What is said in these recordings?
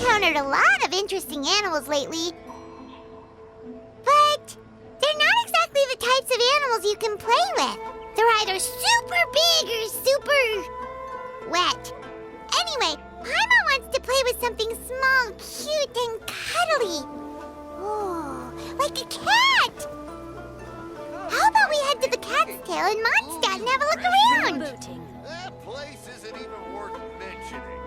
encountered a lot of interesting animals lately. But they're not exactly the types of animals you can play with. They're either super big or super wet. Anyway, Paimon wants to play with something small, cute, and cuddly. Oh, like a cat! How about we head to the Cat's Tail in Mondstadt and have a look around? That place isn't even worth mentioning.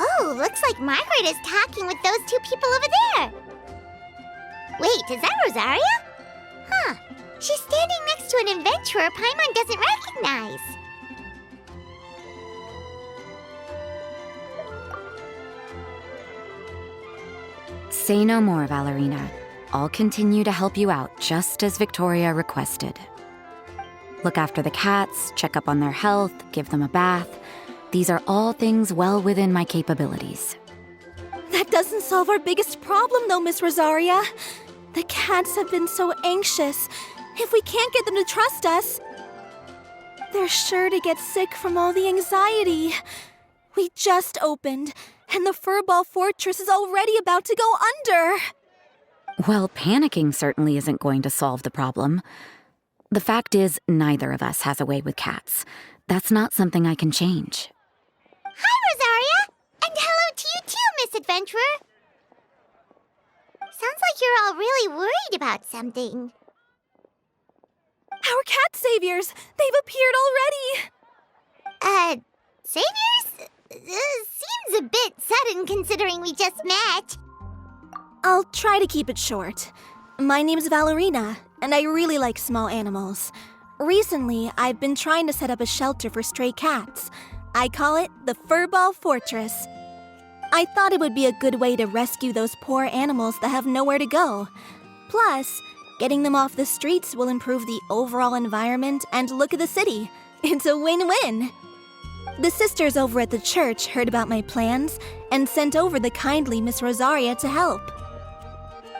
Oh, looks like Margaret is talking with those two people over there. Wait, is that Rosaria? Huh. She's standing next to an adventurer Paimon doesn't recognize. Say no more, Valerina. I'll continue to help you out just as Victoria requested. Look after the cats, check up on their health, give them a bath. These are all things well within my capabilities. That doesn't solve our biggest problem, though, Miss Rosaria. The cats have been so anxious. If we can't get them to trust us, they're sure to get sick from all the anxiety. We just opened, and the Furball fortress is already about to go under. Well, panicking certainly isn't going to solve the problem. The fact is, neither of us has a way with cats. That's not something I can change. Hi, Rosaria! And hello to you too, Miss Adventurer! Sounds like you're all really worried about something. Our cat saviors! They've appeared already! Saviors? Seems a bit sudden considering we just met. I'll try to keep it short. My name's Valerina, and I really like small animals. Recently, I've been trying to set up a shelter for stray cats. I call it the Furball Fortress. I thought it would be a good way to rescue those poor animals that have nowhere to go. Plus, getting them off the streets will improve the overall environment and look of the city. It's a win-win. The sisters over at the church heard about my plans and sent over the kindly Miss Rosaria to help.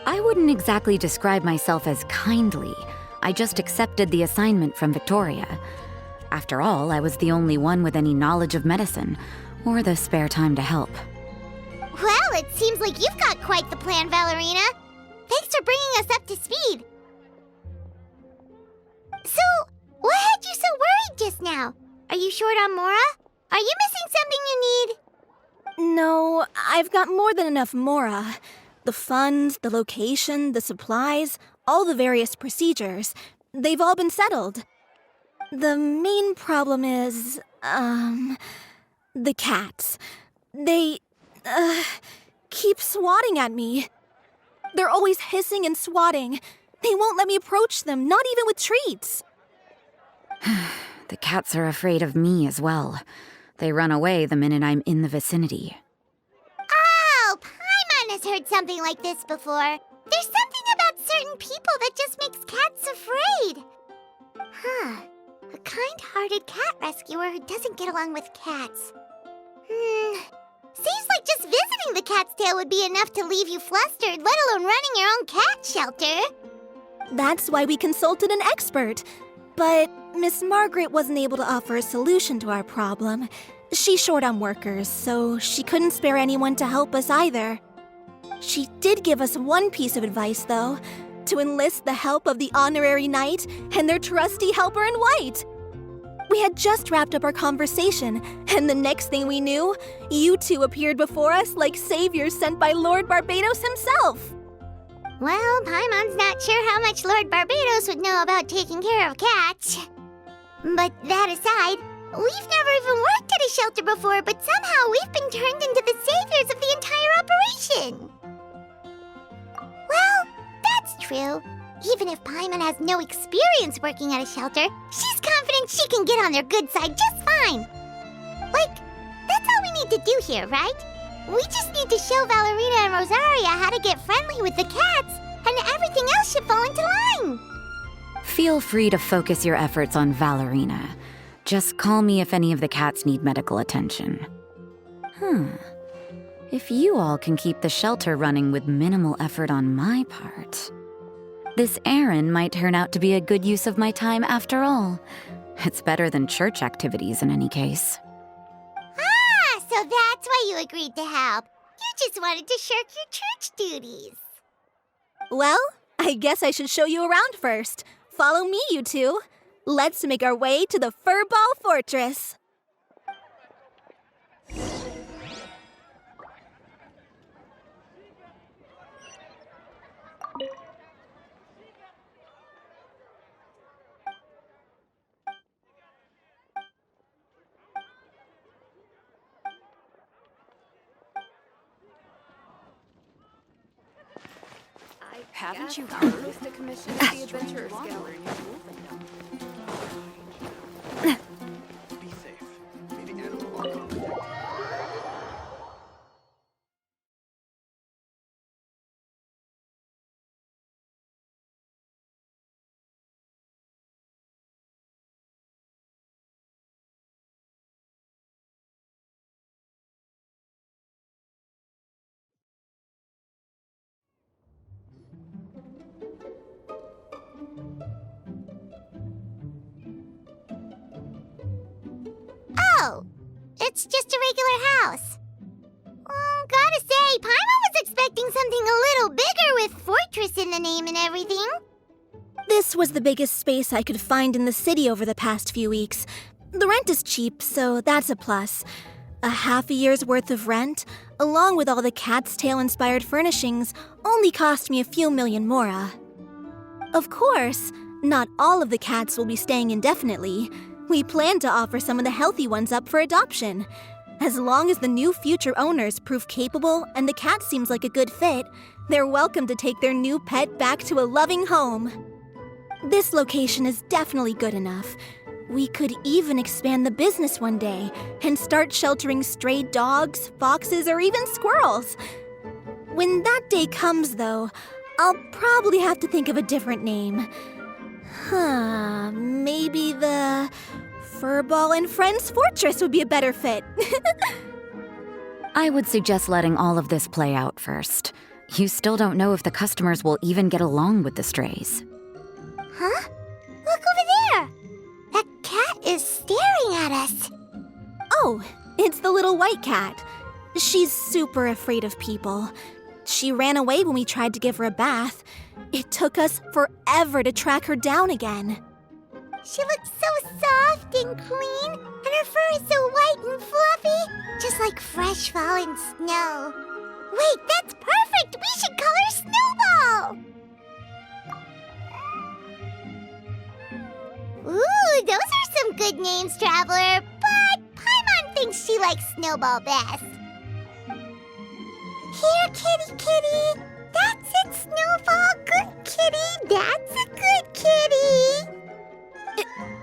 I wouldn't exactly describe myself as kindly. I just accepted the assignment from Victoria. After all, I was the only one with any knowledge of medicine, or the spare time to help. Well, it seems like you've got quite the plan, Valerina. Thanks for bringing us up to speed. So, what had you so worried just now? Are you short on Mora? Are you missing something you need? No, I've got more than enough Mora. The funds, the location, the supplies, all the various procedures, they've all been settled. The main problem is, the cats. They, keep swatting at me. They're always hissing and swatting. They won't let me approach them, not even with treats. The cats are afraid of me as well. They run away the minute I'm in the vicinity. Oh, Paimon has heard something like this before. There's something about certain people that just makes cats afraid. Huh. A kind-hearted cat rescuer who doesn't get along with cats. Seems like just visiting the Cat's Tail would be enough to leave you flustered, let alone running your own cat shelter. That's why we consulted an expert. But Miss Margaret wasn't able to offer a solution to our problem. She's short on workers, so she couldn't spare anyone to help us either. She did give us one piece of advice, though, to enlist the help of the Honorary Knight and their trusty helper in white. We had just wrapped up our conversation, and the next thing we knew, you two appeared before us like saviors sent by Lord Barbados himself. Well, Paimon's not sure how much Lord Barbados would know about taking care of cats. But that aside, we've never even worked at a shelter before, but somehow we've been turned into the saviors of the entire operation. Well, that's true. Even if Paimon has no experience working at a shelter, she's confident she can get on their good side just fine. Like, that's all we need to do here, right? We just need to show Valerina and Rosaria how to get friendly with the cats, and everything else should fall into line. Feel free to focus your efforts on Valerina. Just call me if any of the cats need medical attention. If you all can keep the shelter running with minimal effort on my part, this errand might turn out to be a good use of my time after all. It's better than church activities in any case. Ah, so that's why you agreed to help. You just wanted to shirk your church duties. Well, I guess I should show you around first. Follow me, you two. Let's make our way to the Furball Fortress. Haven't you heard? To commission the Adventurers Gallery. Be safe. Maybe animal are coming. Oh, it's just a regular house. Gotta say, Paimon was expecting something a little bigger with Fortress in the name and everything. This was the biggest space I could find in the city over the past few weeks. The rent is cheap, so that's a plus. A half a year's worth of rent, along with all the Cat's Tail-inspired furnishings, only cost me a few million mora. Of course, not all of the cats will be staying indefinitely. We plan to offer some of the healthy ones up for adoption. As long as the new future owners prove capable and the cat seems like a good fit, they're welcome to take their new pet back to a loving home. This location is definitely good enough. We could even expand the business one day and start sheltering stray dogs, foxes, or even squirrels. When that day comes, though, I'll probably have to think of a different name. Maybe the Furball and Friends Fortress would be a better fit. I would suggest letting all of this play out first. You still don't know if the customers will even get along with the strays. Huh? Look over there! That cat is staring at us. Oh, it's the little white cat. She's super afraid of people. She ran away when we tried to give her a bath. It took us forever to track her down again. She looks so soft and clean, and her fur is so white and fluffy, just like fresh fallen snow. Wait, that's perfect! We should call her Snowball! Ooh, those are some good names, Traveler, but Paimon thinks she likes Snowball best. Here, kitty, kitty. That's it, Snowball. Good kitty. That's a good kitty.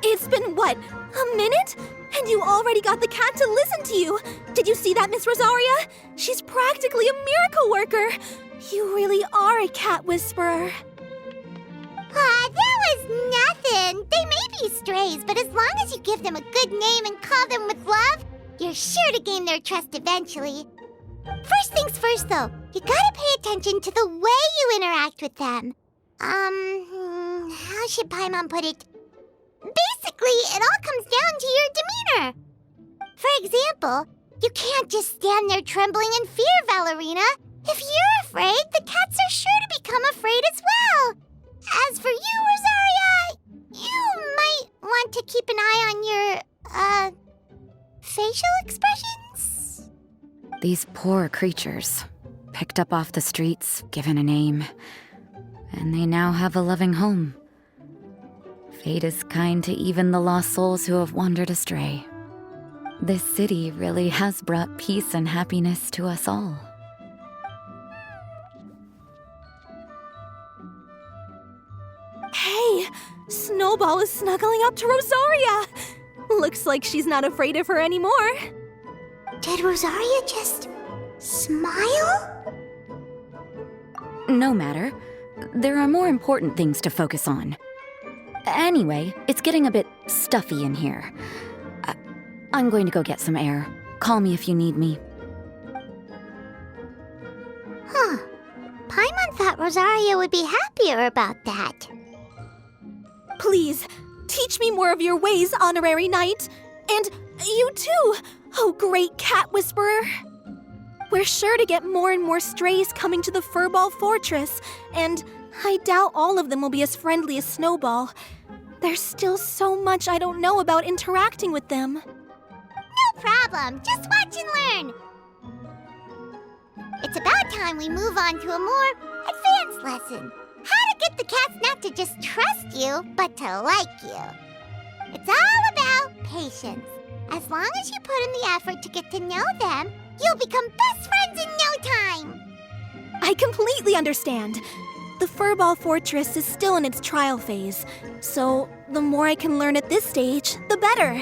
It's been, what, a minute? And you already got the cat to listen to you. Did you see that, Miss Rosaria? She's practically a miracle worker. You really are a cat whisperer. That was nothing. They may be strays, but as long as you give them a good name and call them with love, you're sure to gain their trust eventually. First things first, though, you gotta pay attention to the way you interact with them. How should Paimon put it? Basically, it all comes down to your demeanor. For example, you can't just stand there trembling in fear, Valerina. If you're afraid, the cats are sure to become afraid as well. As for you, Rosaria, you might want to keep an eye on your, facial expressions. These poor creatures, picked up off the streets, given a name. and they now have a loving home. Fate is kind to even the lost souls who have wandered astray. This city really has brought peace and happiness to us all. Hey, Snowball is snuggling up to Rosaria. Looks like she's not afraid of her anymore. Did Rosaria just smile? No matter. There are more important things to focus on. Anyway, it's getting a bit stuffy in here. I'm going to go get some air. Call me if you need me. Huh. Paimon thought Rosaria would be happier about that. Please, teach me more of your ways, Honorary Knight. And you too, oh great cat whisperer. We're sure to get more and more strays coming to the Furball Fortress, and I doubt all of them will be as friendly as Snowball. There's still so much I don't know about interacting with them. No problem. Just watch and learn. It's about time we move on to a more advanced lesson. How to get the cats not to just trust you, but to like you. It's all about patience. As long as you put in the effort to get to know them, you'll become best friends in no time. I completely understand. The Furball Fortress is still in its trial phase, so the more I can learn at this stage, the better.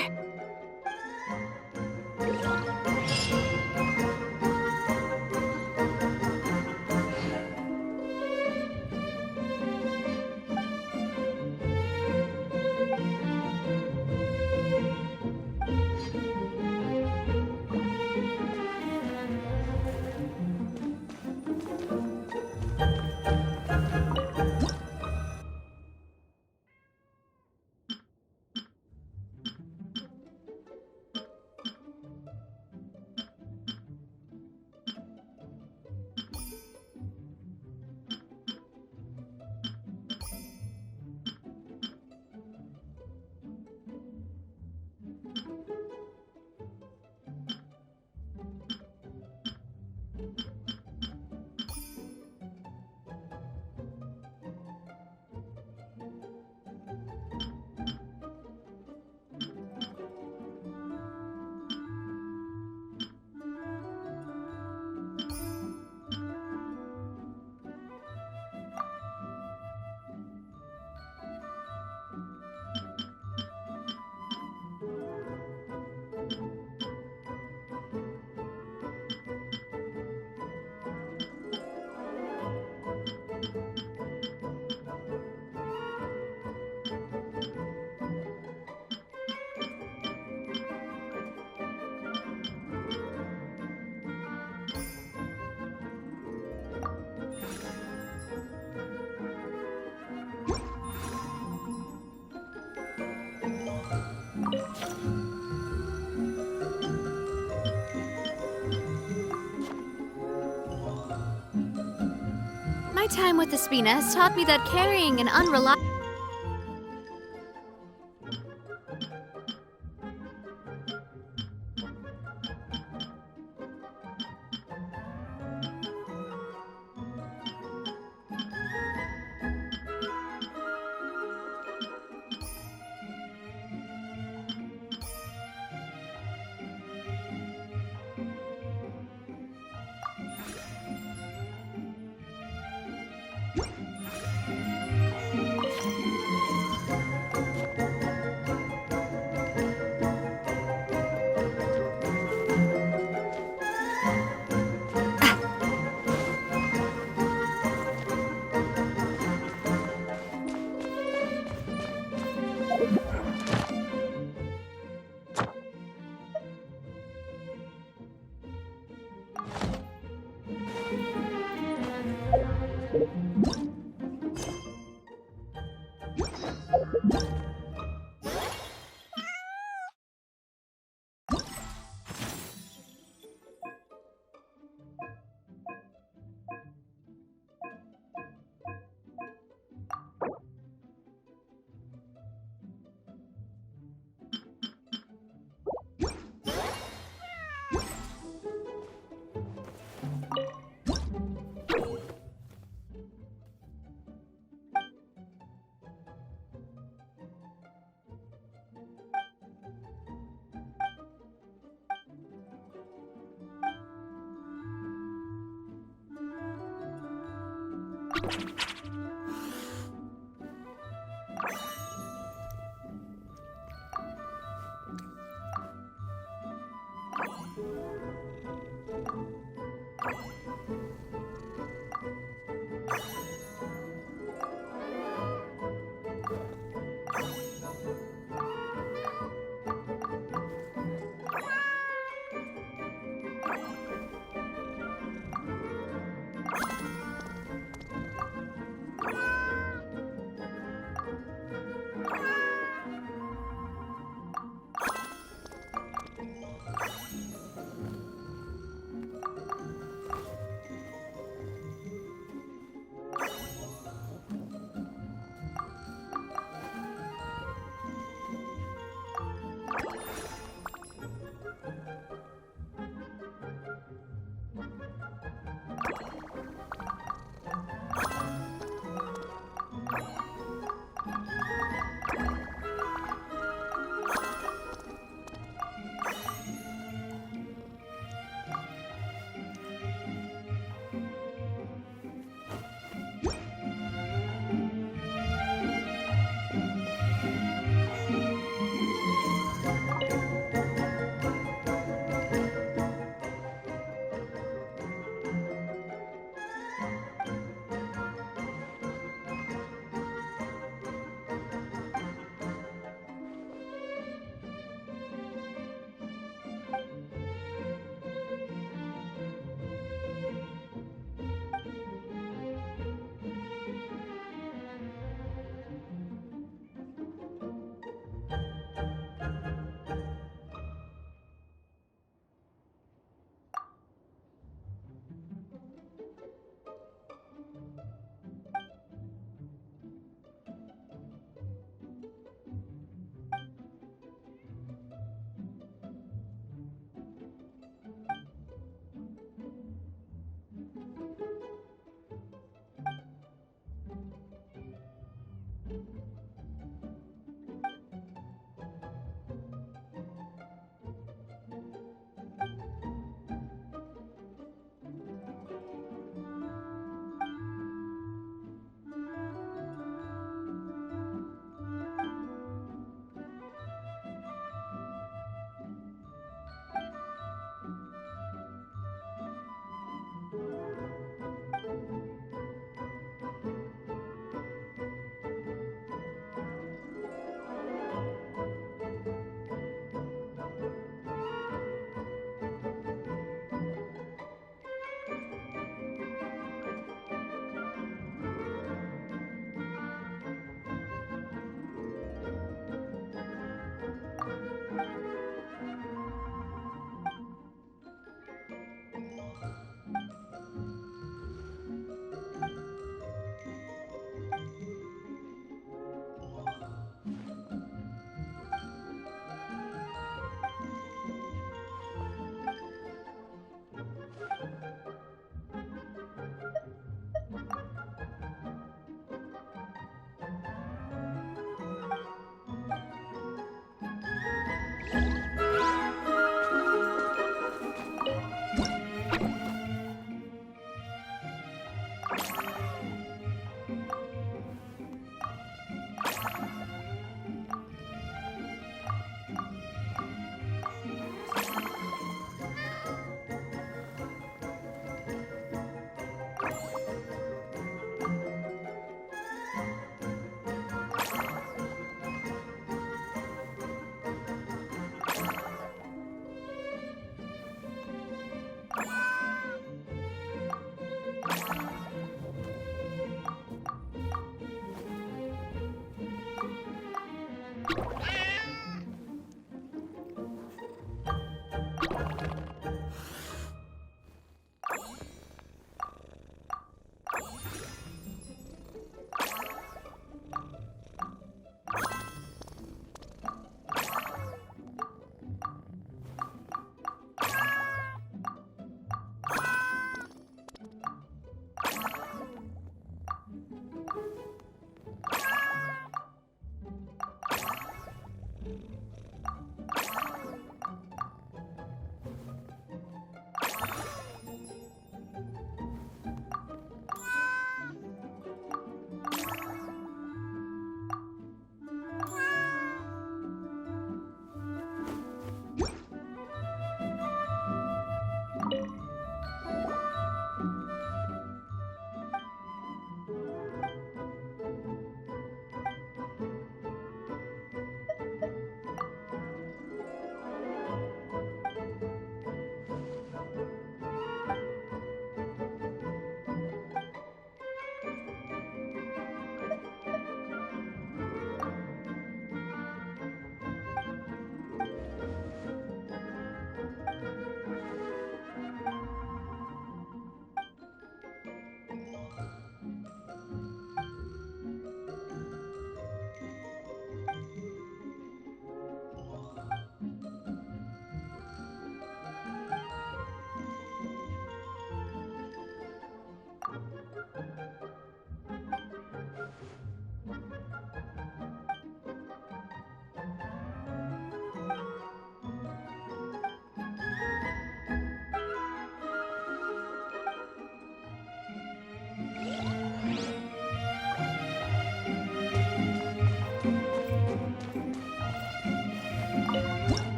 My time with the Spina has taught me that carrying an unreliable...